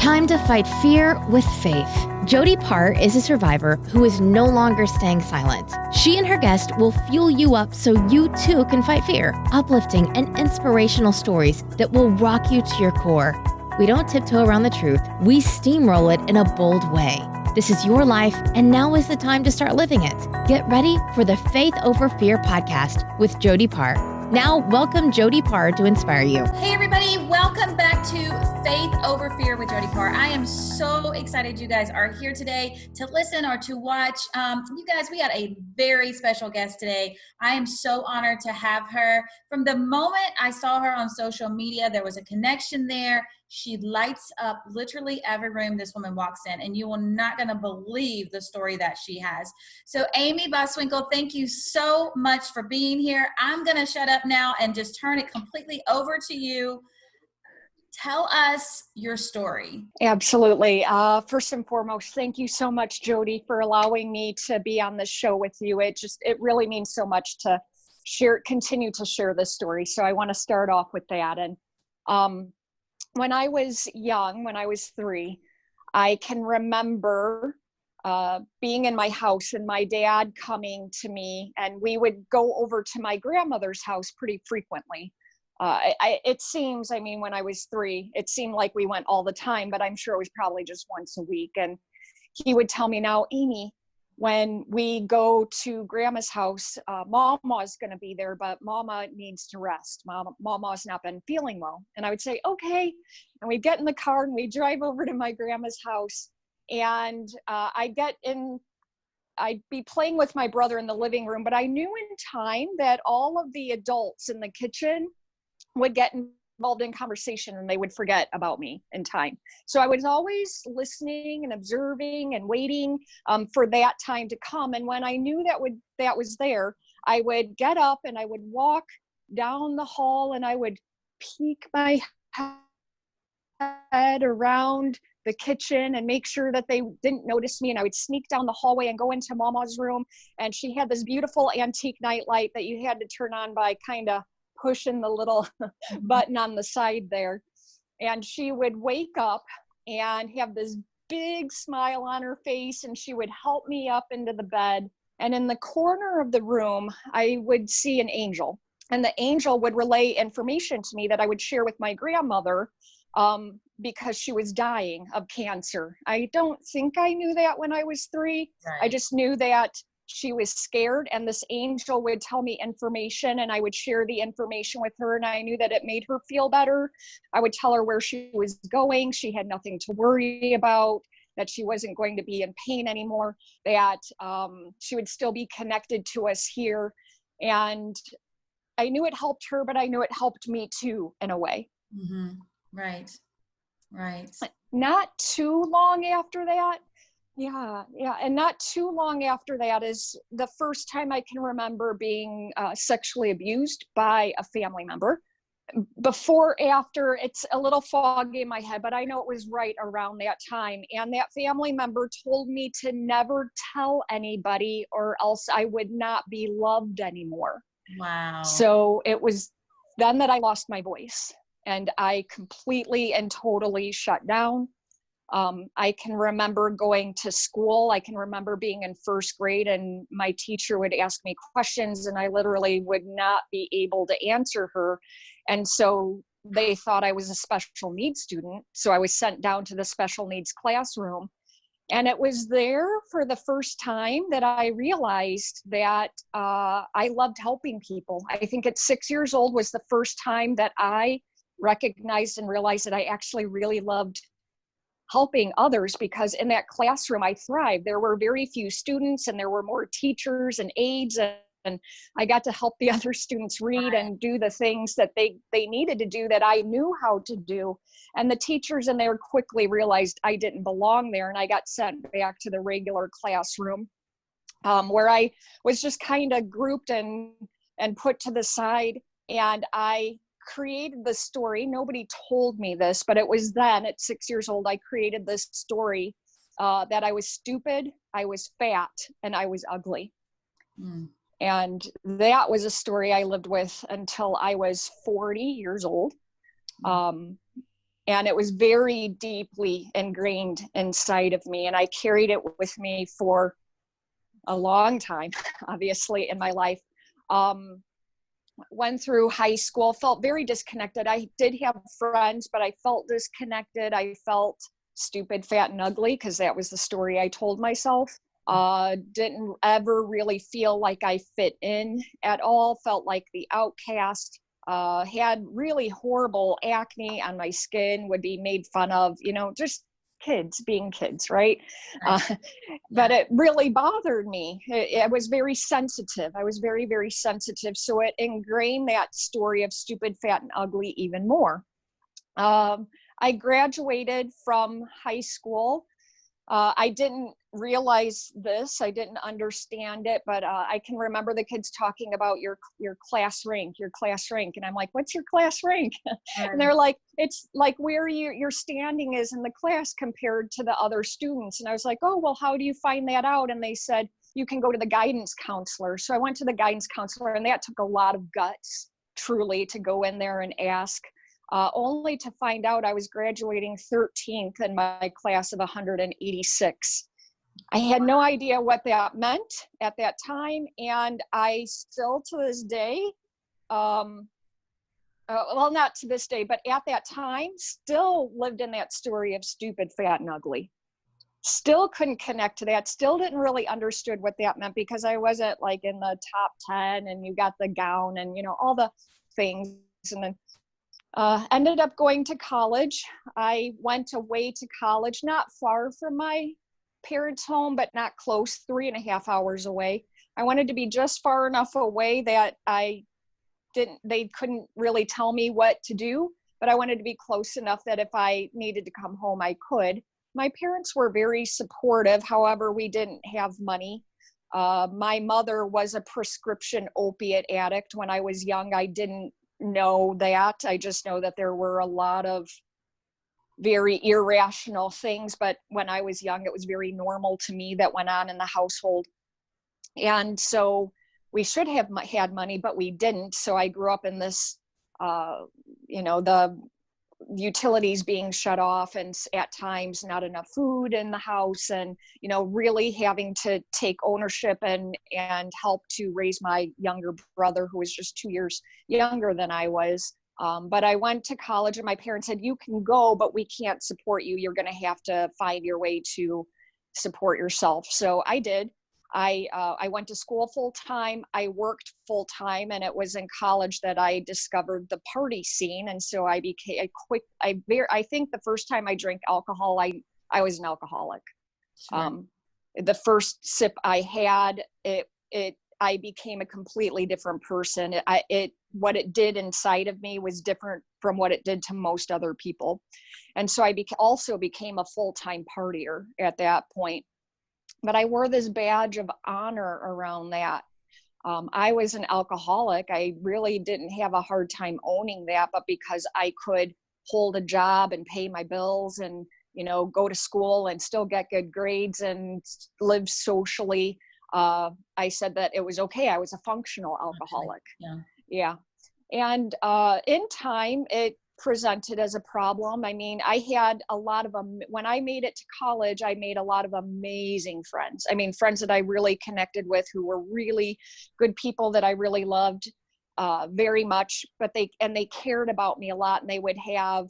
Time to fight fear with faith. Jody Paar is a survivor who is no longer staying silent. She and her guest will fuel you up so you too can fight fear. Uplifting and inspirational stories that will rock you to your core. We don't tiptoe around the truth. We steamroll it in a bold way. This is your life, and now is the time to start living it. Get ready for the Faith Over Fear podcast with Jody Paar. Now, welcome Jody Paar to inspire you. Hey everybody, welcome back to Faith Over Fear with Jody Paar. I am so excited you guys are here today to listen or to watch. You guys, we got a very special guest today. I am so honored to have her. From the moment I saw her on social media, there was a connection there. She lights up literally every room this woman walks in, and you will not going to believe the story that she has. So Amiee Boswinkle, thank you so much for being here. I'm going to shut up now and just turn it completely over to you. Tell us your story. Absolutely. First and foremost, thank you so much, Jody, for allowing me to be on this show with you. It really means so much to continue to share this story. So I want to start off with that. And when I was young, when I was 3, I can remember being in my house and my dad coming to me, and we would go over to my grandmother's house pretty frequently. It seems, when I was 3, it seemed like we went all the time, but I'm sure it was probably just once a week. And he would tell me, now, Amiee, when we go to Grandma's house, Mama's going to be there, but Mama needs to rest. Mama's not been feeling well. And I would say, okay. And we'd get in the car and we'd drive over to my grandma's house. And I'd be playing with my brother in the living room, but I knew in time that all of the adults in the kitchen would get involved in conversation and they would forget about me in time. So I was always listening and observing and waiting for that time to come. And when I knew that was there, I would get up and I would walk down the hall and I would peek my head around the kitchen and make sure that they didn't notice me. And I would sneak down the hallway and go into Mama's room. And she had this beautiful antique nightlight that you had to turn on by kind of pushing the little button on the side there. And she would wake up and have this big smile on her face, and she would help me up into the bed. And in the corner of the room, I would see an angel, and the angel would relay information to me that I would share with my grandmother because she was dying of cancer. I don't think I knew that when I was 3. Right. I just knew that she was scared, and this angel would tell me information, and I would share the information with her, and I knew that it made her feel better. I would tell her where she was going. She had nothing to worry about, that she wasn't going to be in pain anymore, that she would still be connected to us here. And I knew it helped her, but I knew it helped me too, in a way. Mm-hmm. Right. Not too long after that, and not too long after that is the first time I can remember being sexually abused by a family member. Before, after, it's a little foggy in my head, but I know it was right around that time. And that family member told me to never tell anybody or else I would not be loved anymore. Wow. So it was then that I lost my voice and I completely and totally shut down. I can remember going to school. I can remember being in first grade and my teacher would ask me questions and I literally would not be able to answer her. And so they thought I was a special needs student. So I was sent down to the special needs classroom. And it was there for the first time that I realized that I loved helping people. I think at 6 years old was the first time that I recognized and realized that I actually really loved helping others, because in that classroom I thrived. There were very few students and there were more teachers and aides, and I got to help the other students read and do the things that they needed to do that I knew how to do. And the teachers in there quickly realized I didn't belong there, and I got sent back to the regular classroom where I was just kind of grouped and put to the side. And I created the story. Nobody told me this, but it was then at 6 years old, I created this story that I was stupid, I was fat, and I was ugly. And that was a story I lived with until I was 40 years old. And it was very deeply ingrained inside of me. And I carried it with me for a long time, obviously, in my life. Went through high school, felt very disconnected. I did have friends, but I felt disconnected. I felt stupid, fat, and ugly, because that was the story I told myself. Didn't ever really feel like I fit in at all, felt like the outcast. Had really horrible acne on my skin, would be made fun of, just kids being kids, right? Right. But it really bothered me. I was very sensitive. I was very, very sensitive. So it ingrained that story of stupid, fat, and ugly even more. I graduated from high school. I didn't realize this. I didn't understand it, but I can remember the kids talking about your class rank, your class rank. And I'm like, what's your class rank? And they're like, it's like where your standing is in the class compared to the other students. And I was like, oh, well, how do you find that out? And they said, you can go to the guidance counselor. So I went to the guidance counselor, and that took a lot of guts, truly, to go in there and ask. Only to find out I was graduating 13th in my class of 186. I had no idea what that meant at that time, and I still to this day, well, not to this day, but at that time, still lived in that story of stupid, fat, and ugly. Still couldn't connect to that, still didn't really understood what that meant, because I wasn't like in the top 10 and you got the gown and, all the things. And then ended up going to college. I went away to college, not far from my parents' home, but not close, 3.5 hours away. I wanted to be just far enough away that they couldn't really tell me what to do, but I wanted to be close enough that if I needed to come home, I could. My parents were very supportive. However, we didn't have money. My mother was a prescription opiate addict. When I was young, I didn't know that. I just know that there were a lot of very irrational things, but when I was young, it was very normal to me that went on in the household. And so we should have had money, but we didn't. So I grew up in this, the utilities being shut off, and at times not enough food in the house, and really having to take ownership and help to raise my younger brother, who was just 2 years younger than I was. But I went to college, and my parents said, you can go, but we can't support you. You're going to have to find your way to support yourself. So I did. I went to school full time. I worked full time, and it was in college that I discovered the party scene. And so I think the first time I drank alcohol, I was an alcoholic. Sure. The first sip I had, I became a completely different person. What it did inside of me was different from what it did to most other people. And so I also became a full-time partier at that point. But I wore this badge of honor around that. I was an alcoholic. I really didn't have a hard time owning that, but because I could hold a job and pay my bills and, go to school and still get good grades and live socially, I said that it was okay. I was a functional alcoholic. Yeah. And in time, it presented as a problem. I mean, I had a lot of them. When I made it to college, I made a lot of amazing friends. I mean, friends that I really connected with, who were really good people that I really loved very much, but they cared about me a lot, and they would have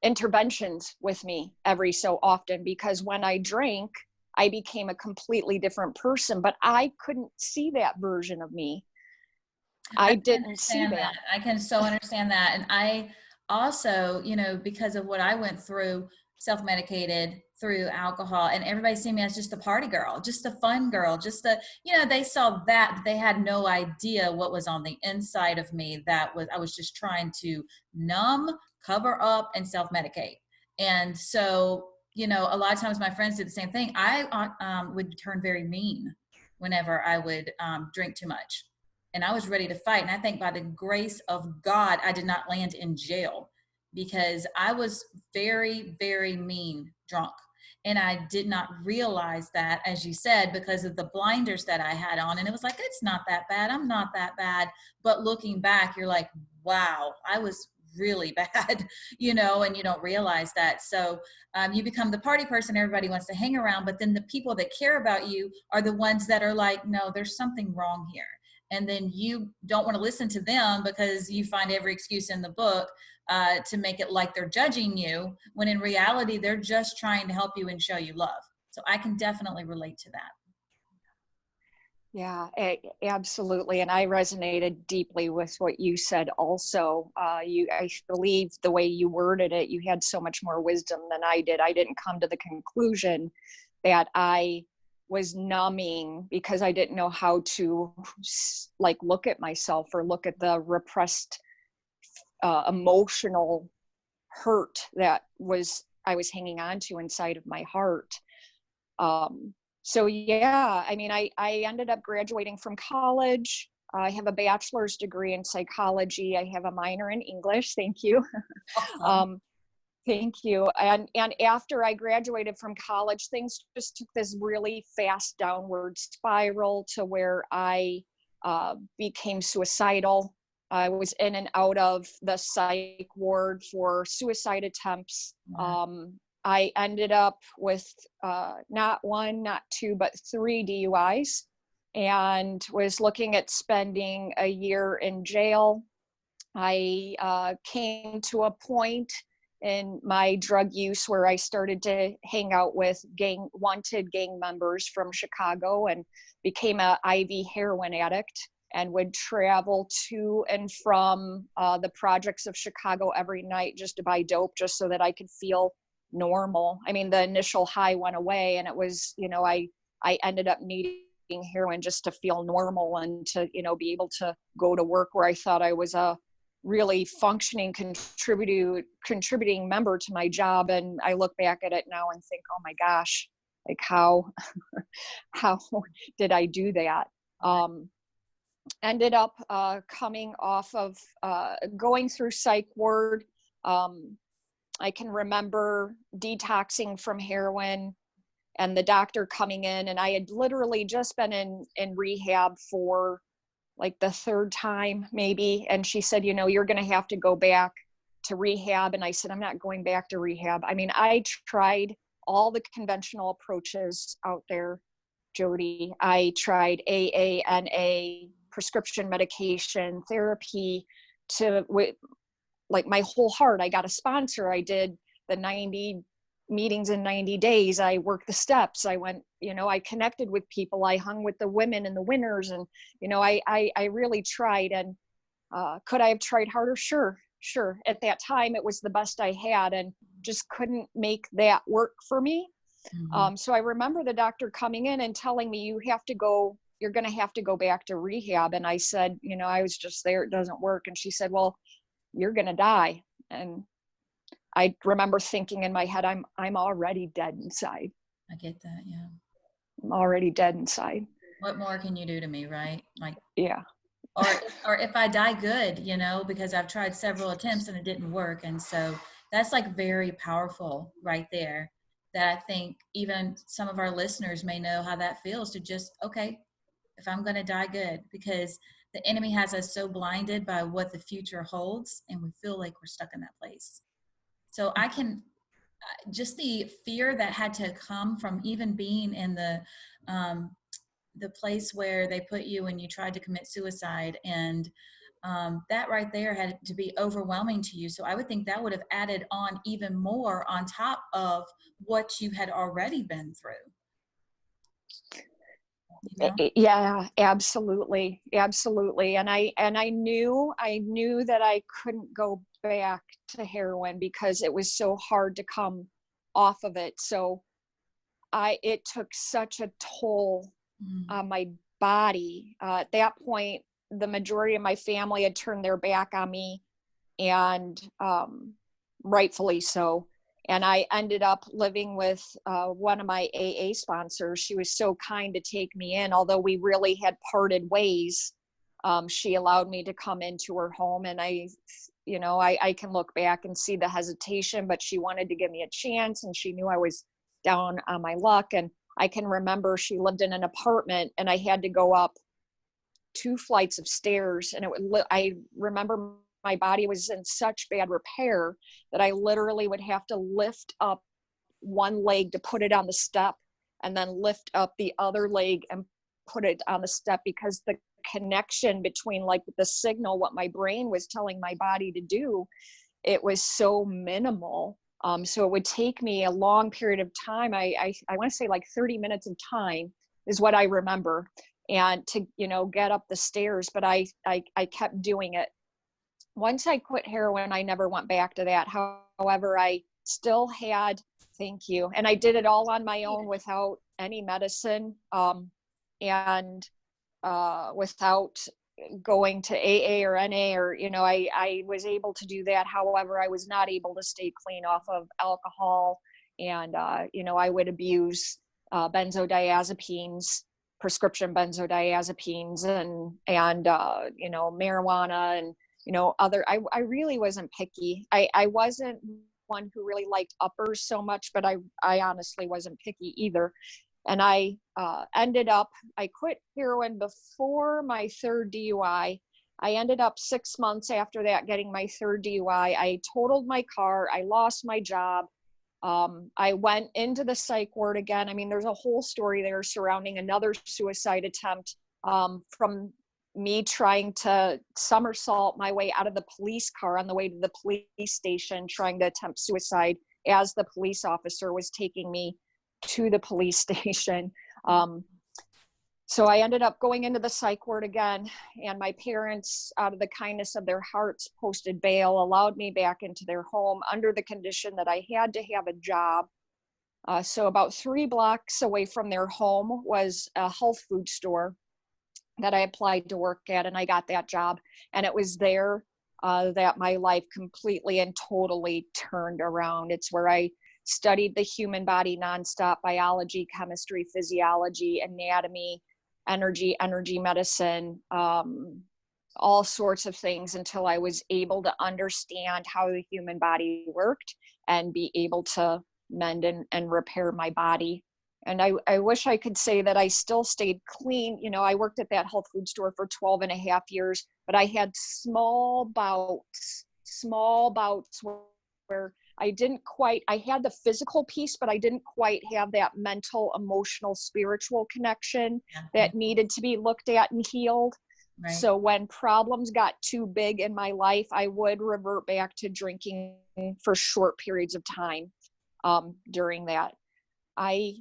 interventions with me every so often, because when I drank, I became a completely different person, but I couldn't see that version of me. I didn't see that. I can so understand that. And I also, because of what I went through, self-medicated through alcohol, and everybody seen me as just the party girl, just the fun girl, just the, they saw that, they had no idea what was on the inside of me. I was just trying to numb, cover up, and self-medicate. And so, a lot of times my friends did the same thing. I would turn very mean whenever I would drink too much. And I was ready to fight. And I think by the grace of God, I did not land in jail, because I was very, very mean drunk. And I did not realize that, as you said, because of the blinders that I had on. And it was like, it's not that bad. I'm not that bad. But looking back, you're like, wow, I was really bad, and you don't realize that. So you become the party person everybody wants to hang around, but then the people that care about you are the ones that are like, no, there's something wrong here. And then you don't want to listen to them because you find every excuse in the book to make it like they're judging you, when in reality, they're just trying to help you and show you love. So I can definitely relate to that. Yeah, absolutely. And I resonated deeply with what you said also. I believe the way you worded it, you had so much more wisdom than I did. I didn't come to the conclusion that I was numbing because I didn't know how to look at myself or look at the repressed emotional hurt that I was hanging on to inside of my heart. So yeah, I mean, I ended up graduating from college. I have a bachelor's degree in psychology. I have a minor in English. Thank you. Awesome. Thank you. And after I graduated from college, things just took this really fast downward spiral to where I became suicidal. I was in and out of the psych ward for suicide attempts. I ended up with not one, not two, but 3 DUIs, and was looking at spending a year in jail. I came to a point in my drug use where I started to hang out with wanted gang members from Chicago and became an IV heroin addict, and would travel to and from the projects of Chicago every night just to buy dope, just so that I could feel normal. I mean, the initial high went away, and it was, I ended up needing heroin just to feel normal and to, be able to go to work where I thought I was a really functioning, contributing member to my job. And I look back at it now and think, oh my gosh, like how did I do that? Ended up coming off of going through psych ward. I can remember detoxing from heroin and the doctor coming in, and I had literally just been in rehab for like the 3rd time maybe. And she said, you're going to have to go back to rehab. And I said, I'm not going back to rehab. I mean, I tried all the conventional approaches out there, Jody. I tried AA, NA, prescription medication, therapy, like my whole heart. I got a sponsor. I did the 90 meetings in 90 days. I worked the steps. I went, I connected with people. I hung with the women and the winners. And, I really tried. And could I have tried harder? Sure. At that time, it was the best I had, and just couldn't make that work for me. Mm-hmm. So I remember the doctor coming in and telling me, you're going to have to go back to rehab. And I said, I was just there. It doesn't work. And she said, well, you're going to die. And I remember thinking in my head, I'm already dead inside. I get that. Yeah. I'm already dead inside. What more can you do to me? Right. Like, yeah. or if I die good, because I've tried several attempts and it didn't work. And so that's like very powerful right there, that I think even some of our listeners may know how that feels to just, okay, if I'm going to die good, because the enemy has us so blinded by what the future holds, and we feel like we're stuck in that place. So I can, just the fear that had to come from even being in the place where they put you and you tried to commit suicide, and that right there had to be overwhelming to you. So I would think that would have added on even more on top of what you had already been through. Yeah, absolutely. And I knew that I couldn't go back to heroin because it was so hard to come off of it. So it took such a toll on my body. At that point, the majority of my family had turned their back on me, and rightfully so. And I ended up living with one of my AA sponsors. She was so kind to take me in, although we really had parted ways. She allowed me to come into her home, and I can look back and see the hesitation, but she wanted to give me a chance, and she knew I was down on my luck. And I can remember she lived in an apartment, and I had to go up 2 flights of stairs, and I remember my body was in such bad repair that I literally would have to lift up one leg to put it on the step and then lift up the other leg and put it on the step, because the connection between like the signal, what my brain was telling my body to do, it was so minimal. So it would take me a long period of time. I want to say like 30 minutes of time is what I remember, and to, get up the stairs, but I kept doing it. Once I quit heroin, I never went back to that. However, I still had, thank you. And I did it all on my own without any medicine, and without going to AA or NA, or, I was able to do that. However, I was not able to stay clean off of alcohol. And, I would abuse benzodiazepines, prescription benzodiazepines, and marijuana, and, I really wasn't picky. I wasn't one who really liked uppers so much, but I honestly wasn't picky either. And I I quit heroin before my third DUI. I ended up 6 months after that getting my third DUI. I totaled my car. I lost my job. I went into the psych ward again. I mean, there's a whole story there surrounding another suicide attempt, from me trying to somersault my way out of the police car on the way to the police station, trying to attempt suicide as the police officer was taking me to the police station. So I ended up going into the psych ward again, and my parents, out of the kindness of their hearts, posted bail, allowed me back into their home under the condition that I had to have a job. So about 3 blocks away from their home was a health food store that I applied to work at, and I got that job. And it was there that my life completely and totally turned around. It's where I studied the human body nonstop: biology, chemistry, physiology, anatomy, energy medicine, all sorts of things, until I was able to understand how the human body worked and be able to mend and repair my body. And I wish I could say that I still stayed clean. I worked at that health food store for 12 and a half years, but I had small bouts where I had the physical piece, but I didn't quite have that mental, emotional, spiritual connection that needed to be looked at and healed. Right. So when problems got too big in my life, I would revert back to drinking for short periods of time during that. I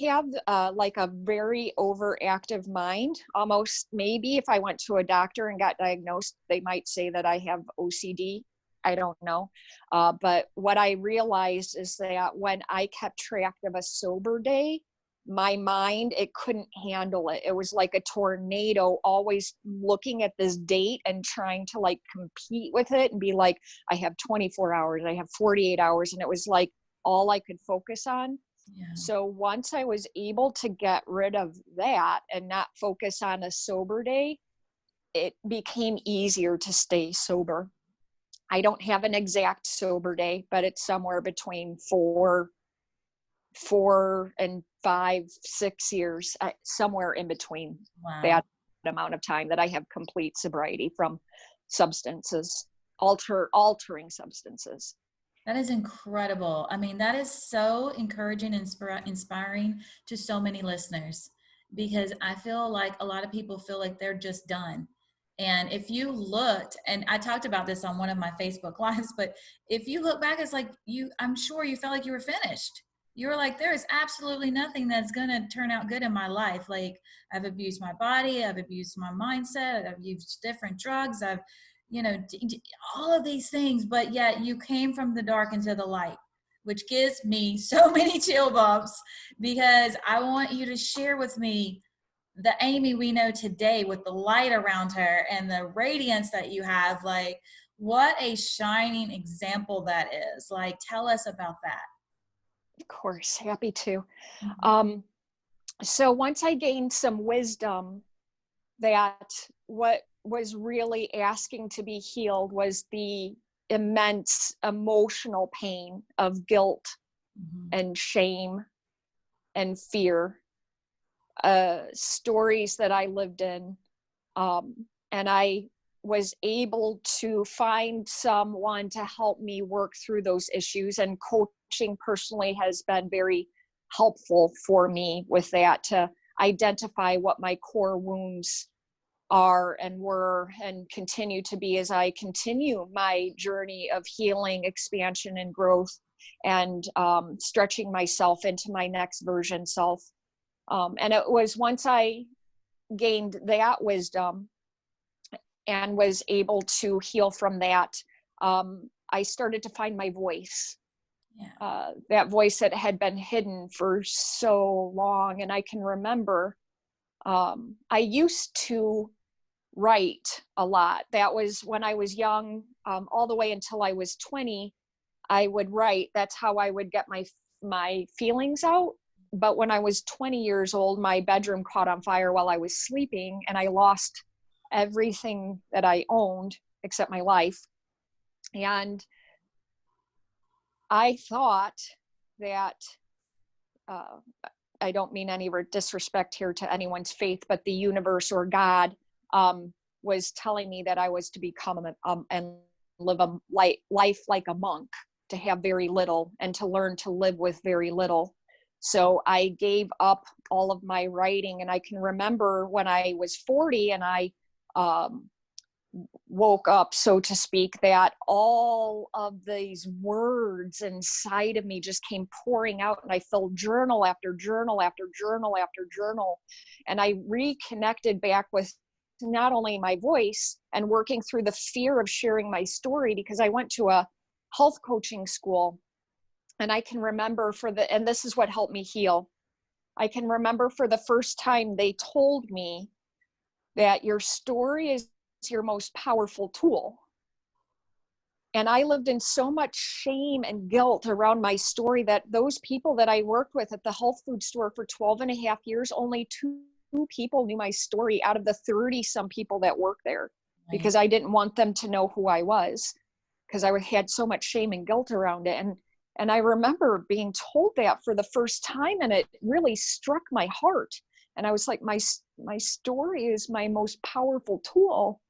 have like a very overactive mind. Almost, maybe if I went to a doctor and got diagnosed, they might say that I have OCD. I don't know. But what I realized is that when I kept track of a sober day, my mind, it couldn't handle it. It was like a tornado, always looking at this date and trying to like compete with it and be like, I have 24 hours, I have 48 hours. And it was like all I could focus on. Yeah. So once I was able to get rid of that and not focus on a sober day, it became easier to stay sober. I don't have an exact sober day, but it's somewhere between 4 and 5, 6 years, somewhere in between. Wow. That amount of time that I have complete sobriety from substances, altering substances. That is incredible. I mean, that is so encouraging and inspiring to so many listeners, because I feel like a lot of people feel like they're just done. And if you looked, and I talked about this on one of my Facebook lives, but if you look back, it's like I'm sure you felt like you were finished. You were like, there is absolutely nothing that's going to turn out good in my life. Like, I've abused my body, I've abused my mindset, I've used different drugs, I've all of these things, but yet you came from the dark into the light, which gives me so many chill bumps, because I want you to share with me the Amiee we know today, with the light around her and the radiance that you have. Like, what a shining example that is. Like, tell us about that. Of course, happy to. Mm-hmm. So once I gained some wisdom that what was really asking to be healed was the immense emotional pain of guilt, mm-hmm. and shame and fear, stories that I lived in. And I was able to find someone to help me work through those issues, and coaching personally has been very helpful for me with that, to identify what my core wounds are and were and continue to be as I continue my journey of healing, expansion, and growth, and stretching myself into my next version self. And it was once I gained that wisdom and was able to heal from that, I started to find my voice. Yeah. That voice that had been hidden for so long. And I can remember I used to write a lot. That was when I was young, all the way until I was 20, I would write. That's how I would get my feelings out. But when I was 20 years old, my bedroom caught on fire while I was sleeping, and I lost everything that I owned except my life. And I thought that, I don't mean any disrespect here to anyone's faith, but the universe or God was telling me that I was to become and live a life like a monk, to have very little and to learn to live with very little. So I gave up all of my writing. And I can remember when I was 40 and I woke up, so to speak, that all of these words inside of me just came pouring out, and I filled journal after journal after journal after journal. And I reconnected back with not only my voice and working through the fear of sharing my story, because I went to a health coaching school. And I can remember and this is what helped me heal. I can remember for the first time they told me that your story is your most powerful tool. And I lived in so much shame and guilt around my story that those people that I worked with at the health food store for 12 and a half years, only two people knew my story out of the 30 some people that work there, because I didn't want them to know who I was, because I had so much shame and guilt around it. And I remember being told that for the first time, and it really struck my heart. And I was like, my story is my most powerful tool.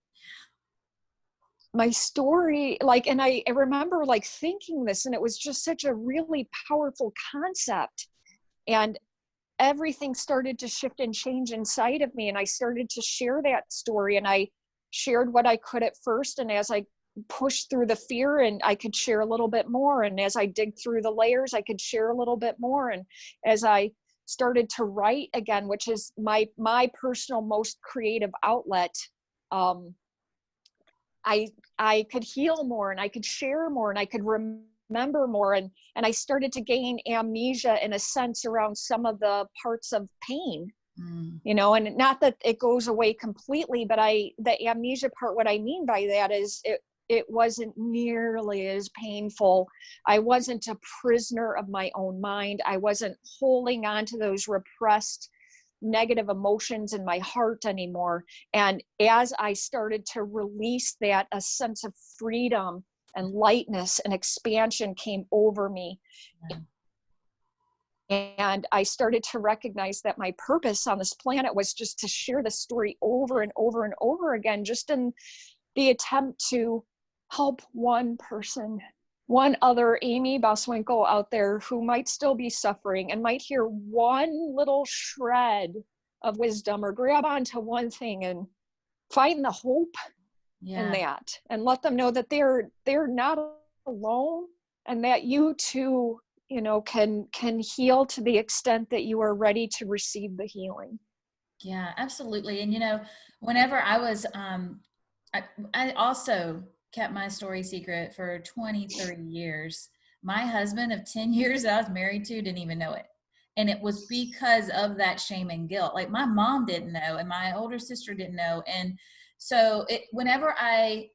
My story, like, and I remember like thinking this, and it was just such a really powerful concept. And everything started to shift and change inside of me. And I started to share that story, and I shared what I could at first. And as I pushed through the fear, and I could share a little bit more. And as I dig through the layers, I could share a little bit more. And as I started to write again, which is my personal most creative outlet, I could heal more, and I could share more, and I could remember more. And I started to gain amnesia in a sense around some of the parts of pain, you know, and not that it goes away completely, but the amnesia part, what I mean by that is it wasn't nearly as painful. I wasn't a prisoner of my own mind. I wasn't holding on to those repressed negative emotions in my heart anymore. And as I started to release that, a sense of freedom and lightness and expansion came over me. And I started to recognize that my purpose on this planet was just to share the story over and over and over again, just in the attempt to help one person, one other Amiee Boswinkle out there who might still be suffering and might hear one little shred of wisdom, or grab onto one thing and find the hope in that, and let them know that they're not alone, and that you too, you know, can heal to the extent that you are ready to receive the healing. Yeah, absolutely. And, you know, whenever I was, I also kept my story secret for 23 years. My husband of 10 years that I was married to didn't even know it. And it was because of that shame and guilt. Like my mom didn't know, and my older sister didn't know. And so whenever I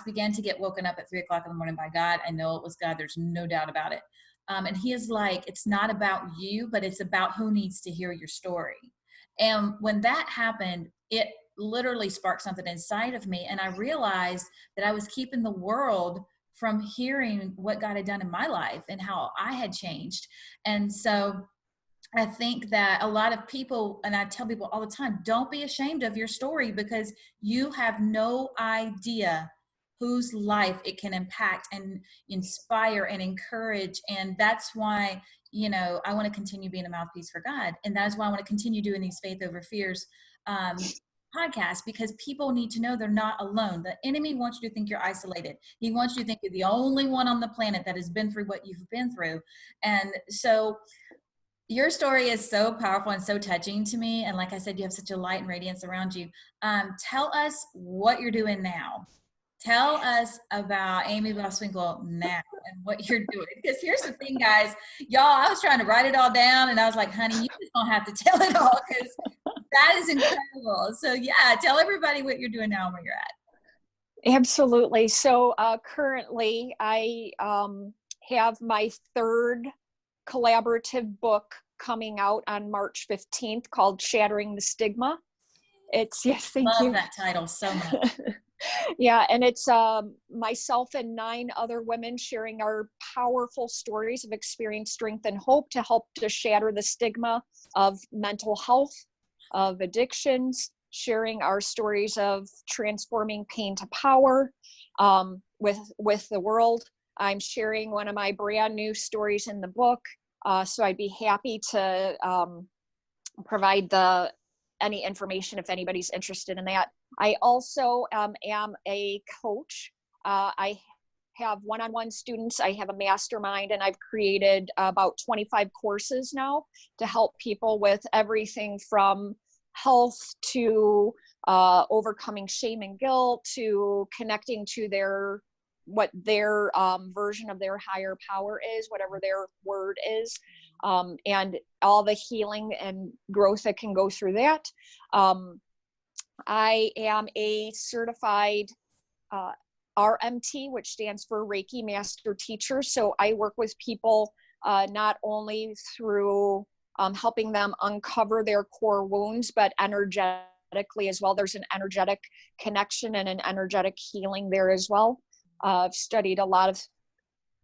began to get woken up at 3:00 in the morning by God, I know it was God. There's no doubt about it. And he is like, it's not about you, but it's about who needs to hear your story. And when that happened, it literally sparked something inside of me. And I realized that I was keeping the world from hearing what God had done in my life and how I had changed. And so I think that a lot of people, and I tell people all the time, don't be ashamed of your story, because you have no idea whose life it can impact and inspire and encourage. And that's why, I want to continue being a mouthpiece for God. And that's why I want to continue doing these Faith Over Fears podcasts, because people need to know they're not alone. The enemy wants you to think you're isolated. He wants you to think you're the only one on the planet that has been through what you've been through. And so your story is so powerful and so touching to me. And like I said, you have such a light and radiance around you. Tell us what you're doing now. Tell us about Amiee Boswinkle now and what you're doing. Because here's the thing, guys. Y'all, I was trying to write it all down, and I was like, honey, you just don't have to tell it all, because that is incredible. So yeah, tell everybody what you're doing now and where you're at. Absolutely. So currently I have my third collaborative book coming out on March 15th called Shattering the Stigma. Yes, thank you. Love that title so much. Yeah, and it's myself and 9 other women sharing our powerful stories of experience, strength, and hope to help to shatter the stigma of mental health, of addictions, sharing our stories of transforming pain to power with the world. I'm sharing one of my brand new stories in the book, so I'd be happy to provide any information if anybody's interested in that. I also am a coach. I have one-on-one students. I have a mastermind, and I've created about 25 courses now to help people with everything from health to overcoming shame and guilt to connecting to what their version of their higher power is, whatever their word is, and all the healing and growth that can go through that. I am a certified RMT, which stands for Reiki Master Teacher. So I work with people not only through helping them uncover their core wounds, but energetically as well. There's an energetic connection and an energetic healing there as well. I've studied a lot of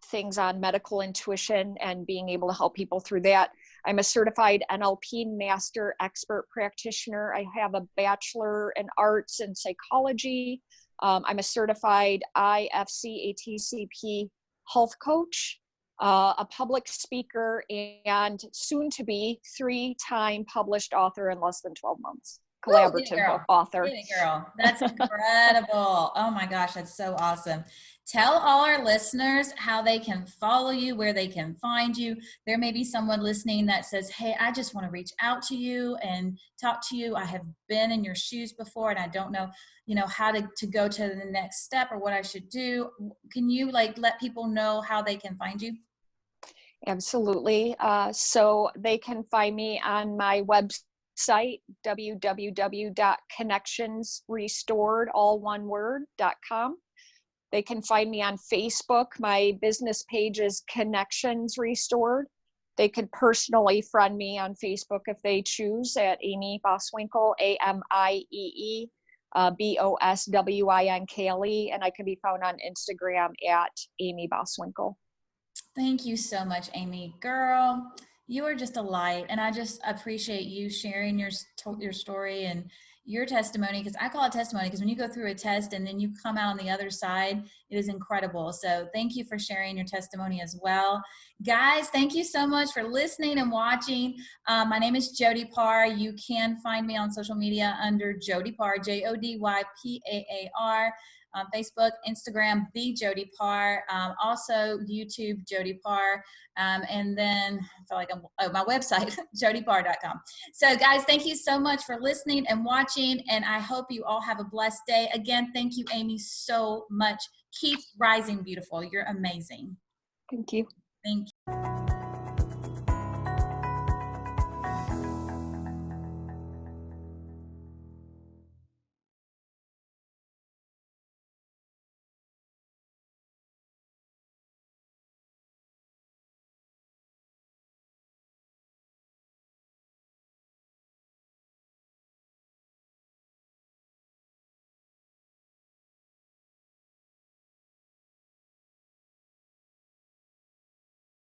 things on medical intuition and being able to help people through that. I'm a certified NLP master expert practitioner. I have a bachelor in arts and psychology. I'm a certified IFC ATCP health coach, a public speaker, and soon to be 3-time published author in less than 12 months. Collaborative book author. Get it, girl. That's incredible. Oh my gosh, that's so awesome. Tell all our listeners how they can follow you, where they can find you. There may be someone listening that says, hey, I just want to reach out to you and talk to you. I have been in your shoes before, and I don't know, how to go to the next step or what I should do. Can you let people know how they can find you? Absolutely. So they can find me on my website, www.connectionsrestored.com. They can find me on Facebook. My business page is Connections Restored. They could personally friend me on Facebook if they choose at Amiee Boswinkle, AMIEE BOSWINKLE, and I can be found on Instagram at Amiee Boswinkle. Thank you so much, Amiee. Girl, you are just a light, and I just appreciate you sharing your story and your testimony, because I call it testimony, because when you go through a test and then you come out on the other side, it is incredible. So thank you for sharing your testimony as well. Guys, thank you so much for listening and watching. My name is Jody Paar. You can find me on social media under Jody Paar, JODYPAAR. Facebook, Instagram, The Jody Paar, also YouTube, Jody Paar, and then I feel like my website, jodypar.com. So guys, thank you so much for listening and watching, and I hope you all have a blessed day. Again, thank you, Amiee, so much. Keep rising beautiful. You're amazing. Thank you. Thank you.